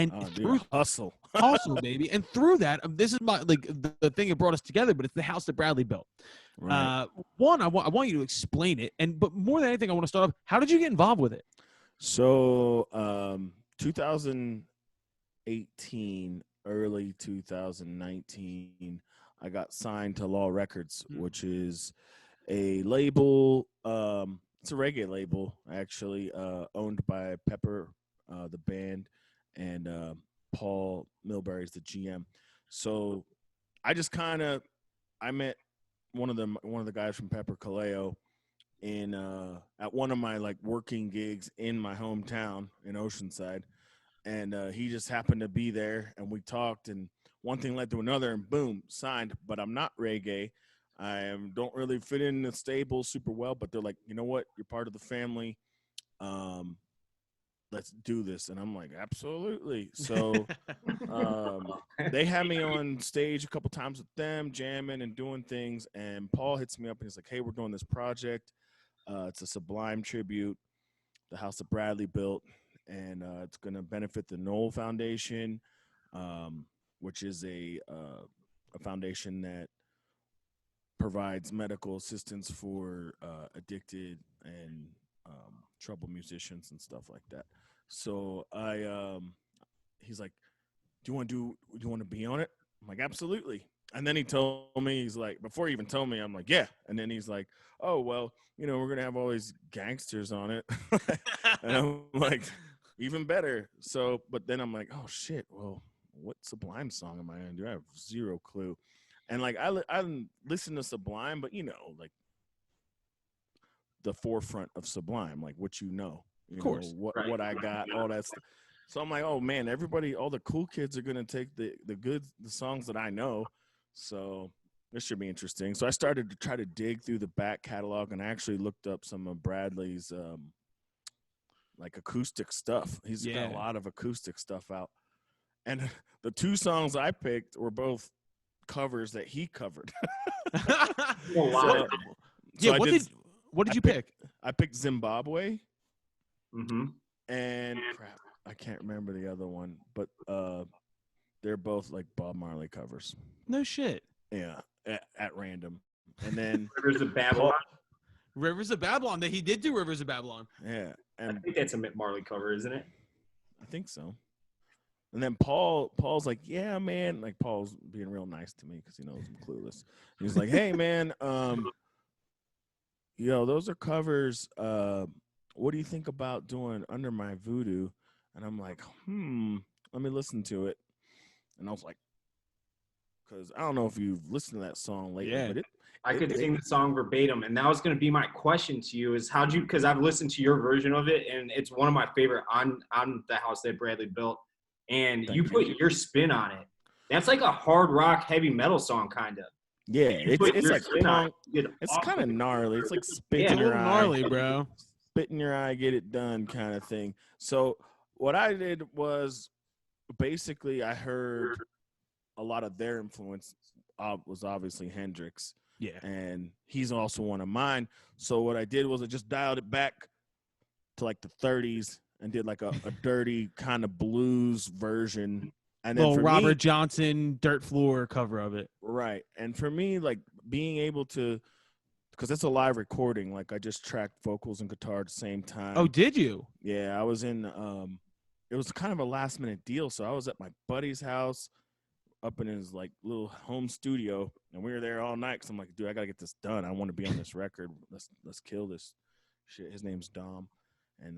And Oh, dude, through hustle. hustle, baby. And through that, this is my the thing that brought us together, but it's the house that Bradley built. Right. One, I want you to explain it, but more than anything, I want to start off. How did you get involved with it? So, 2018, early 2019, I got signed to Law Records, which is a label. It's a reggae label, actually, owned by Pepper, the band, and Paul Milbury's the GM. So I just I met one of the guys from Pepper, Kaleo, in at one of my like working gigs in my hometown in Oceanside, and he just happened to be there, and we talked, and one thing led to another, and boom, signed. But I'm not reggae. Don't really fit in the stable super well, but they're like, you know what, you're part of the family. Let's do this. And I'm like, absolutely. So they had me on stage a couple times with them, jamming and doing things. And Paul hits me up and he's like, hey, we're doing this project. It's a Sublime Tribute, the house that Bradley built. And it's going to benefit the Nowell Foundation, which is a foundation that provides medical assistance for addicted and troubled musicians and stuff like that. So he's like, do you want to be on it? I'm like, absolutely. And then he told me, he's like, before he even told me, I'm like, yeah. And then he's like, oh, well, we're going to have all these gangsters on it. And I'm like, even better. So, but then I'm like, oh shit, well, what Sublime song am I going to do? I have zero clue. And like, I listen to Sublime, but like the forefront of Sublime, like what of course, what I got, all that stuff. So I'm like, oh man, all the cool kids are gonna take the songs that I know. So this should be interesting. So I started to try to dig through the back catalog, and I actually looked up some of Bradley's like acoustic stuff. He's got a lot of acoustic stuff out, and the two songs I picked were both covers that he covered. What did you pick? I picked Zimbabwe. Mm-hmm. And crap, I can't remember the other one, but they're both like Bob Marley covers. No shit. Yeah, at random. And then Rivers of Babylon. Rivers of Babylon. That he did do Rivers of Babylon. Yeah, and I think that's a Mick Marley cover, isn't it? I think so. And then Paul's like, yeah, man. Like Paul's being real nice to me because he knows I'm clueless. He's like, hey, man, those are covers. What do you think about doing Under My Voodoo? And I'm like, let me listen to it. And I was like, because I don't know if you've listened to that song lately, but I could sing the song verbatim. And that was going to be my question to you is because I've listened to your version of it, and it's one of my favorite on the house that Bradley built. And you put your spin on it. That's like a hard rock, heavy metal song, kind of. Yeah, it's like punk. It's kind of gnarly. It's like spitting your eye. Gnarly, bro. Spit in your eye, get it done kind of thing. So what I did was basically I heard a lot of their influence was obviously Hendrix. Yeah. And he's also one of mine. So what I did was I just dialed it back to like the 30s and did like a dirty kind of blues version. And then little Robert Johnson Dirt Floor cover of it. Right. And for me, like being able to, because it's a live recording, like I just tracked vocals and guitar at the same time. Oh, did you? Yeah, I was in, it was kind of a last minute deal. So I was at my buddy's house up in his like little home studio, and we were there all night because I'm like, dude, I got to get this done. I want to be on this record. Let's kill this shit. His name's Dom. And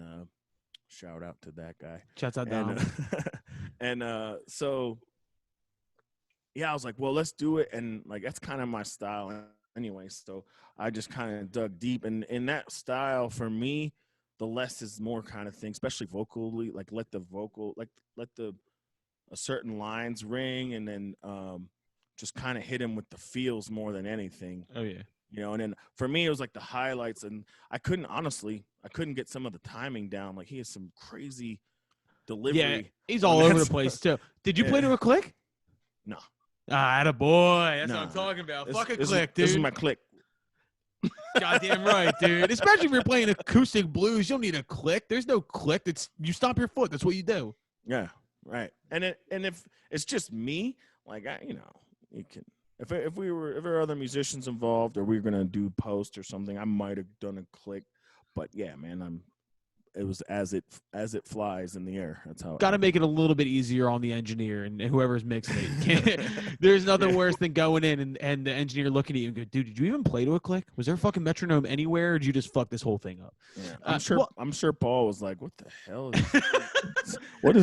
shout out to that guy. Shouts out Dom. So yeah, I was like, well, let's do it. And like, that's kind of my style anyway. So I just kind of dug deep. And in that style, for me, the less is more kind of thing, especially vocally, like let a certain lines ring, and then just kind of hit him with the feels more than anything. Oh yeah. And then for me, it was like the highlights, and I couldn't get some of the timing down. Like he has some crazy delivery. Yeah, he's all over the place too. Did you play to a click? No. Attaboy. That's what I'm talking about. Fuck a click, dude. This is my click. Goddamn right, dude. Especially if you're playing acoustic blues, you don't need a click. There's no click. You stomp your foot. That's what you do. Yeah. Right. And if it's just me, like you can. If there were other musicians involved, or we were gonna do post or something, I might have done a click. But yeah, man, it was as it flies in the air. That's how. Got to make it a little bit easier on the engineer and whoever's mixing it. There's nothing worse than going in and the engineer looking at you and go, dude, did you even play to a click? Was there a fucking metronome anywhere? Or did you just fuck this whole thing up? Yeah, I'm sure Paul was like, what the hell is what is